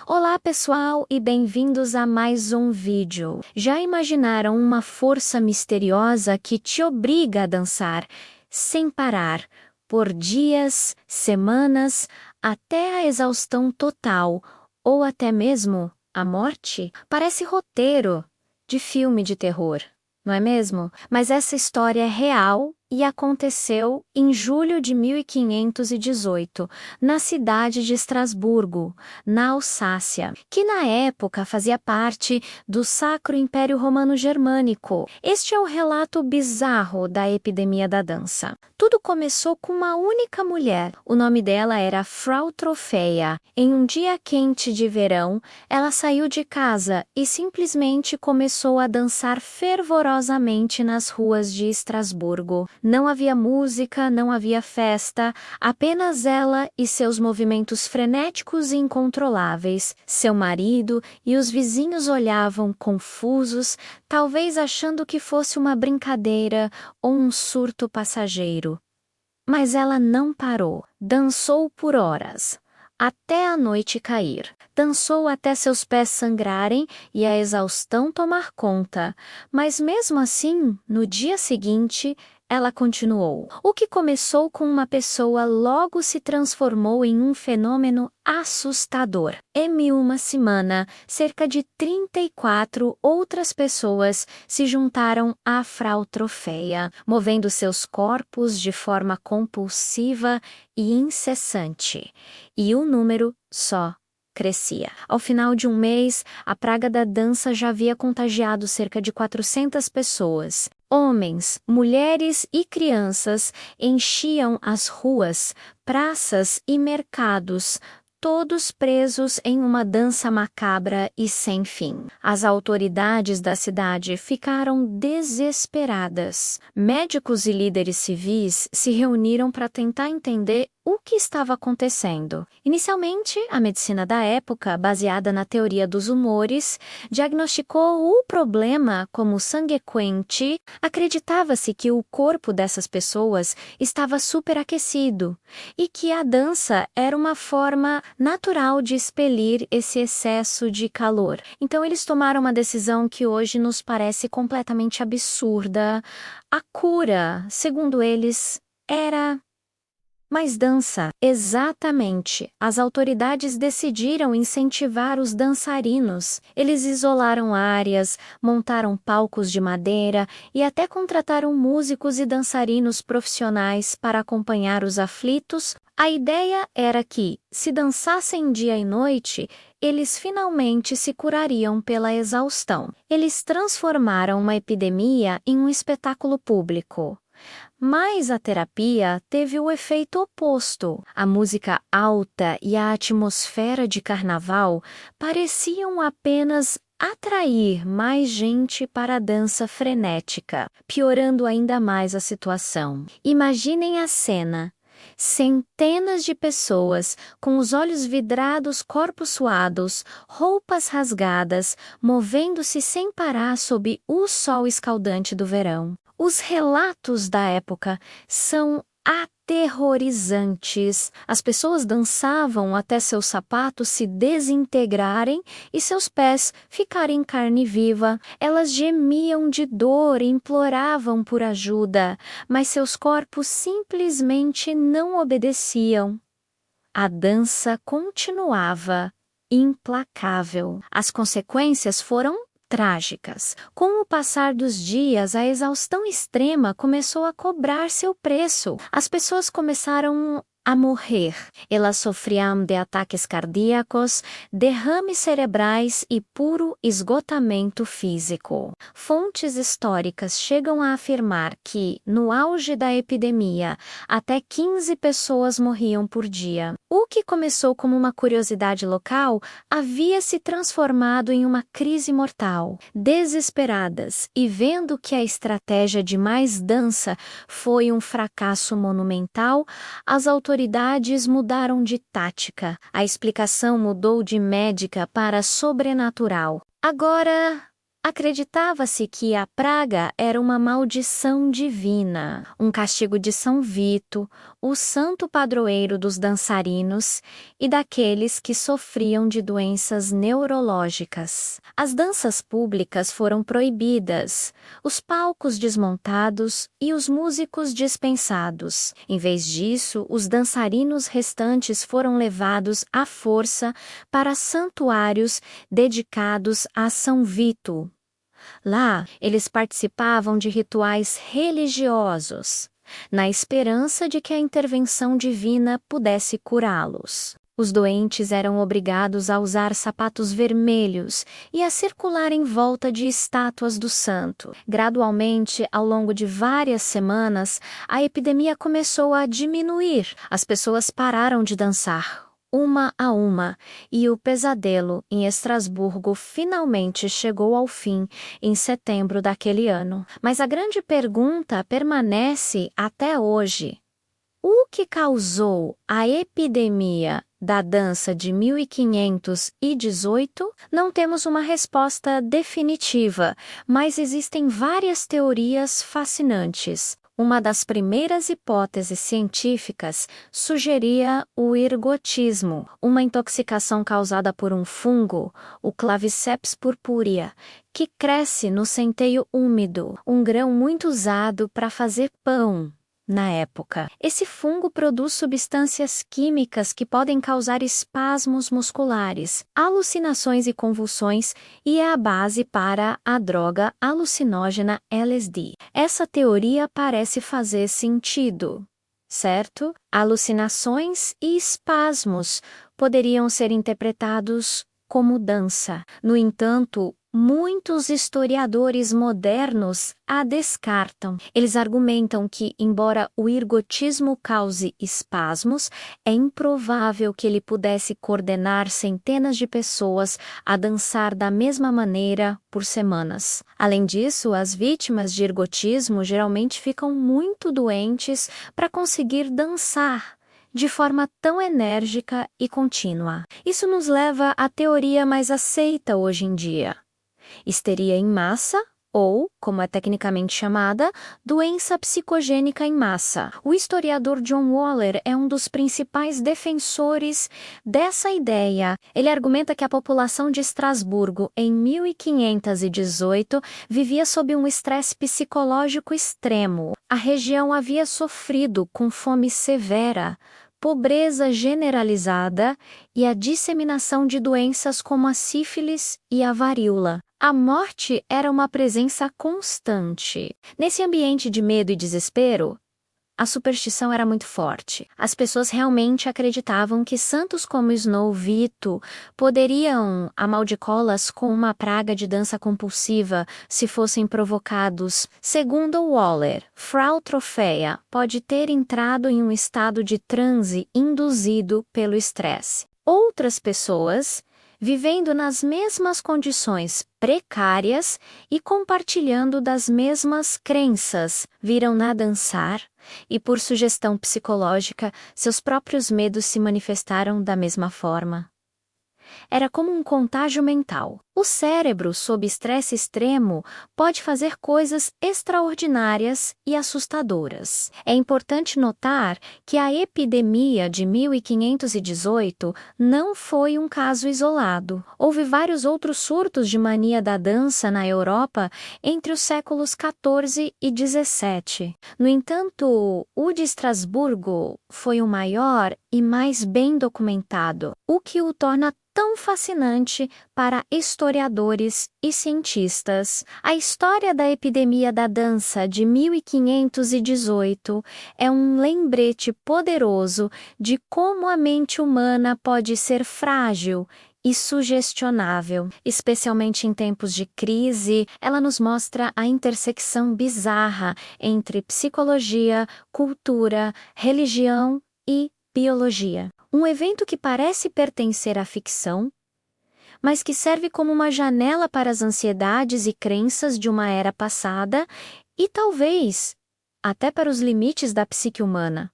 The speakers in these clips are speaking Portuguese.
Olá pessoal e bem-vindos a mais um vídeo. Já imaginaram uma força misteriosa que te obriga a dançar sem parar, por dias, semanas, até a exaustão total, ou até mesmo a morte? Parece roteiro de filme de terror, não é mesmo? Mas essa história é real e aconteceu em julho de 1518, na cidade de Estrasburgo, na Alsácia, que na época fazia parte do Sacro Império Romano Germânico. Este é o relato bizarro da epidemia da dança. Tudo começou com uma única mulher. O nome dela era Frau Trofeia. Em um dia quente de verão, ela saiu de casa e simplesmente começou a dançar fervorosamente nas ruas de Estrasburgo. Não havia música, não havia festa, apenas ela e seus movimentos frenéticos e incontroláveis. Seu marido e os vizinhos olhavam confusos, talvez achando que fosse uma brincadeira ou um surto passageiro. Mas ela não parou. Dançou por horas, até a noite cair. Dançou até seus pés sangrarem e a exaustão tomar conta. Mas mesmo assim, no dia seguinte, ela continuou. O que começou com uma pessoa logo se transformou em um fenômeno assustador. Em uma semana, cerca de 34 outras pessoas se juntaram à Frau Trofeia, movendo seus corpos de forma compulsiva e incessante. E o número só crescia. Ao final de um mês, a praga da dança já havia contagiado cerca de 400 pessoas. Homens, mulheres e crianças enchiam as ruas, praças e mercados, todos presos em uma dança macabra e sem fim. As autoridades da cidade ficaram desesperadas. Médicos e líderes civis se reuniram para tentar entender o que estava acontecendo. Inicialmente, a medicina da época, baseada na teoria dos humores, diagnosticou o problema como sangue quente. Acreditava-se que o corpo dessas pessoas estava superaquecido e que a dança era uma forma natural de expelir esse excesso de calor. Então eles tomaram uma decisão que hoje nos parece completamente absurda. A cura, segundo eles, era mais dança. Exatamente. As autoridades decidiram incentivar os dançarinos. Eles isolaram áreas, montaram palcos de madeira e até contrataram músicos e dançarinos profissionais para acompanhar os aflitos. A ideia era que, se dançassem dia e noite, eles finalmente se curariam pela exaustão. Eles transformaram uma epidemia em um espetáculo público. Mas a terapia teve o efeito oposto. A música alta e a atmosfera de carnaval pareciam apenas atrair mais gente para a dança frenética, piorando ainda mais a situação. Imaginem a cena. Centenas de pessoas, com os olhos vidrados, corpos suados, roupas rasgadas, movendo-se sem parar sob o sol escaldante do verão. Os relatos da época são aterrorizantes. As pessoas dançavam até seus sapatos se desintegrarem e seus pés ficarem carne viva. Elas gemiam de dor e imploravam por ajuda, mas seus corpos simplesmente não obedeciam. A dança continuava, implacável. As consequências foram trágicas. Com o passar dos dias, a exaustão extrema começou a cobrar seu preço. As pessoas começaram a morrer. Elas sofriam de ataques cardíacos, derrames cerebrais e puro esgotamento físico. Fontes históricas chegam a afirmar que, no auge da epidemia, até 15 pessoas morriam por dia. O que começou como uma curiosidade local havia se transformado em uma crise mortal. Desesperadas e vendo que a estratégia de mais dança foi um fracasso monumental, as autoridades mudaram de tática. A explicação mudou de médica para sobrenatural. Agora, Acreditava-se que a praga era uma maldição divina, um castigo de São Vito, o santo padroeiro dos dançarinos e daqueles que sofriam de doenças neurológicas. As danças públicas foram proibidas, os palcos desmontados e os músicos dispensados. Em vez disso, os dançarinos restantes foram levados à força para santuários dedicados a São Vito. Lá, eles participavam de rituais religiosos, na esperança de que a intervenção divina pudesse curá-los. Os doentes eram obrigados a usar sapatos vermelhos e a circular em volta de estátuas do santo. Gradualmente, ao longo de várias semanas, a epidemia começou a diminuir. As pessoas pararam de dançar, uma a uma, e o pesadelo em Estrasburgo finalmente chegou ao fim em setembro daquele ano. Mas a grande pergunta permanece até hoje: o que causou a epidemia da dança de 1518? Não temos uma resposta definitiva, mas existem várias teorias fascinantes. Uma das primeiras hipóteses científicas sugeria o ergotismo, uma intoxicação causada por um fungo, o Claviceps purpurea, que cresce no centeio úmido, um grão muito usado para fazer pão. Na época, esse fungo produz substâncias químicas que podem causar espasmos musculares, alucinações e convulsões, e é a base para a droga alucinógena LSD. Essa teoria parece fazer sentido, certo? Alucinações e espasmos poderiam ser interpretados como dança. No entanto, muitos historiadores modernos a descartam. Eles argumentam que, embora o ergotismo cause espasmos, é improvável que ele pudesse coordenar centenas de pessoas a dançar da mesma maneira por semanas. Além disso, as vítimas de ergotismo geralmente ficam muito doentes para conseguir dançar de forma tão enérgica e contínua. Isso nos leva à teoria mais aceita hoje em dia: histeria em massa, ou, como é tecnicamente chamada, doença psicogênica em massa. O historiador John Waller é um dos principais defensores dessa ideia. Ele argumenta que a população de Estrasburgo, em 1518, vivia sob um estresse psicológico extremo. A região havia sofrido com fome severa, pobreza generalizada e a disseminação de doenças como a sífilis e a varíola. A morte era uma presença constante. Nesse ambiente de medo e desespero, a superstição era muito forte. As pessoas realmente acreditavam que santos como Snow Vito poderiam amaldiçá-las com uma praga de dança compulsiva se fossem provocados. Segundo Waller, Frau Trofeia pode ter entrado em um estado de transe induzido pelo estresse. Outras pessoas, vivendo nas mesmas condições precárias e compartilhando das mesmas crenças, viram-na dançar e, por sugestão psicológica, seus próprios medos se manifestaram da mesma forma. Era como um contágio mental. O cérebro, sob estresse extremo, pode fazer coisas extraordinárias e assustadoras. É importante notar que a epidemia de 1518 não foi um caso isolado. Houve vários outros surtos de mania da dança na Europa entre os séculos XIV e XVII. No entanto, o de Estrasburgo foi o maior e mais bem documentado, o que o torna tão fascinante para historiadores e cientistas. A história da epidemia da dança de 1518 é um lembrete poderoso de como a mente humana pode ser frágil e sugestionável. Especialmente em tempos de crise, ela nos mostra a intersecção bizarra entre psicologia, cultura, religião e biologia. Um evento que parece pertencer à ficção, mas que serve como uma janela para as ansiedades e crenças de uma era passada e talvez até para os limites da psique humana.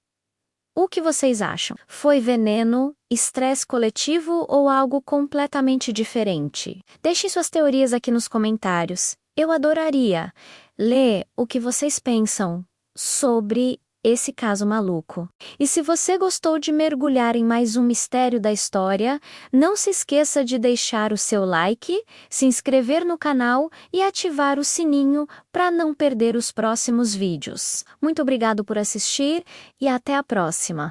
O que vocês acham? Foi veneno, estresse coletivo ou algo completamente diferente? Deixem suas teorias aqui nos comentários. Eu adoraria ler o que vocês pensam sobre esse caso maluco. E se você gostou de mergulhar em mais um mistério da história, não se esqueça de deixar o seu like, se inscrever no canal e ativar o sininho para não perder os próximos vídeos. Muito obrigado por assistir e até a próxima!